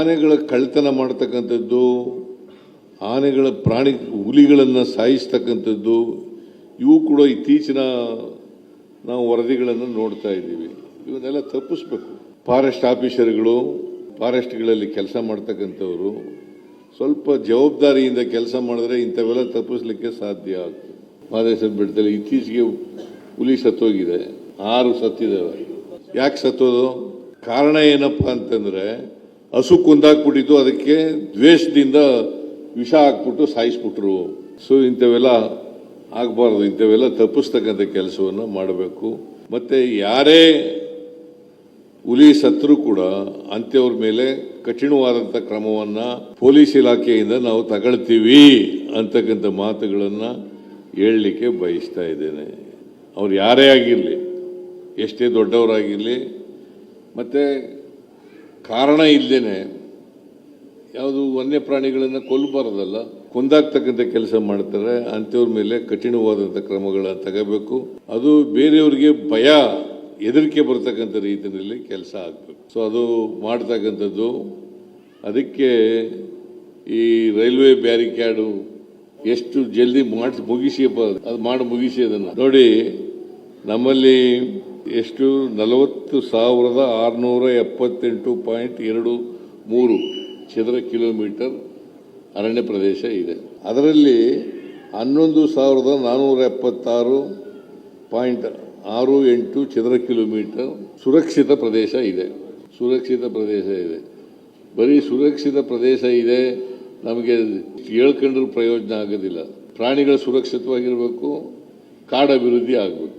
ಆನೆಗಳ ಕಳ್ಳತನ ಮಾಡತಕ್ಕಂಥದ್ದು, ಆನೆಗಳ ಹುಲಿಗಳನ್ನು ಸಾಯಿಸ್ತಕ್ಕಂಥದ್ದು, ಇವು ಕೂಡ ಇತ್ತೀಚಿನ ನಾವು ವರದಿಗಳನ್ನು ನೋಡ್ತಾ ಇದ್ದೀವಿ. ಇವನ್ನೆಲ್ಲ ತಪ್ಪಿಸ್ಬೇಕು. ಫಾರೆಸ್ಟ್ ಆಫೀಸರ್ಗಳು, ಫಾರೆಸ್ಟ್ಗಳಲ್ಲಿ ಕೆಲಸ ಮಾಡ್ತಕ್ಕಂಥವರು ಸ್ವಲ್ಪ ಜವಾಬ್ದಾರಿಯಿಂದ ಕೆಲಸ ಮಾಡಿದ್ರೆ ಇಂಥವೆಲ್ಲ ತಪ್ಪಿಸ್ಲಿಕ್ಕೆ ಸಾಧ್ಯ ಆಗ್ತದೆ. ಮಾದೇಶ್ವರ ಬೆಟ್ಟದಲ್ಲಿ ಇತ್ತೀಚೆಗೆ ಹುಲಿ ಸತ್ತೋಗಿದೆ, 6 ಸತ್ತಿದ್ದಾವೆ. ಯಾಕೆ ಸತ್ತೋದು? ಕಾರಣ ಏನಪ್ಪ ಅಂತಂದ್ರೆ ಹಸು ಕೊಂದಾಕ್ಬಿಟ್ಟಿದ್ದು, ಅದಕ್ಕೆ ದ್ವೇಷದಿಂದ ವಿಷ ಹಾಕ್ಬಿಟ್ಟು ಸಾಯಿಸ್ಬಿಟ್ರು. ಸೊ ಇಂಥವೆಲ್ಲ ಆಗಬಾರ್ದು. ಇಂಥವೆಲ್ಲ ತಪ್ಪಿಸ್ತಕ್ಕಂಥ ಕೆಲಸವನ್ನು ಮಾಡಬೇಕು. ಮತ್ತೆ ಯಾರೇ ಹುಲಿ ಸತ್ರು ಕೂಡ ಅಂಥವ್ರ ಮೇಲೆ ಕಠಿಣವಾದಂಥ ಕ್ರಮವನ್ನು ಪೊಲೀಸ್ ಇಲಾಖೆಯಿಂದ ನಾವು ತಗೊಳ್ತೀವಿ ಅಂತಕ್ಕಂಥ ಮಾತುಗಳನ್ನು ಹೇಳಲಿಕ್ಕೆ ಬಯಸ್ತಾ ಇದ್ದೇನೆ. ಅವ್ರು ಯಾರೇ ಆಗಿರಲಿ, ಎಷ್ಟೇ ದೊಡ್ಡವರಾಗಿರಲಿ, ಮತ್ತೆ ಕಾರಣ ಇಲ್ಲದೇನೆ ಯಾವುದು ವನ್ಯ ಪ್ರಾಣಿಗಳನ್ನು ಕೊಲ್ಲಬಾರದಲ್ಲ, ಕೊಂದಾಗ್ತಕ್ಕಂಥ ಕೆಲಸ ಮಾಡ್ತಾರೆ. ಅಂಥವ್ರ ಮೇಲೆ ಕಠಿಣವಾದಂಥ ಕ್ರಮಗಳನ್ನು ತಗೋಬೇಕು. ಅದು ಬೇರೆಯವ್ರಿಗೆ ಭಯ, ಹೆದರಿಕೆ ಬರ್ತಕ್ಕಂಥ ರೀತಿಯಲ್ಲಿ ಕೆಲಸ ಆಗಬೇಕು. ಸೊ ಅದು ಮಾಡ್ತಕ್ಕಂಥದ್ದು. ಅದಕ್ಕೆ ಈ ರೈಲ್ವೆ ಬ್ಯಾರಿಕ್ಯಾಡು ಎಷ್ಟು ಜಲ್ದಿ ಮುಗಿಸಿ ಅದನ್ನು ನೋಡಿ. ನಮ್ಮಲ್ಲಿ ಎಷ್ಟು 40,678.23 ಚದರ ಕಿಲೋಮೀಟರ್ ಅರಣ್ಯ ಪ್ರದೇಶ ಇದೆ. ಅದರಲ್ಲಿ 11,476.68 ಚದರ ಕಿಲೋಮೀಟರ್ ಸುರಕ್ಷಿತ ಪ್ರದೇಶ ಇದೆ. ಬರೀ ಸುರಕ್ಷಿತ ಪ್ರದೇಶ ಇದೆ, ನಮಗೆ ಹೇಳ್ಕೊಂಡ್ರೂ ಪ್ರಯೋಜನ ಆಗೋದಿಲ್ಲ. ಪ್ರಾಣಿಗಳು ಸುರಕ್ಷಿತವಾಗಿರಬೇಕು, ಕಾಡು ಅಭಿವೃದ್ಧಿ ಆಗಬೇಕು.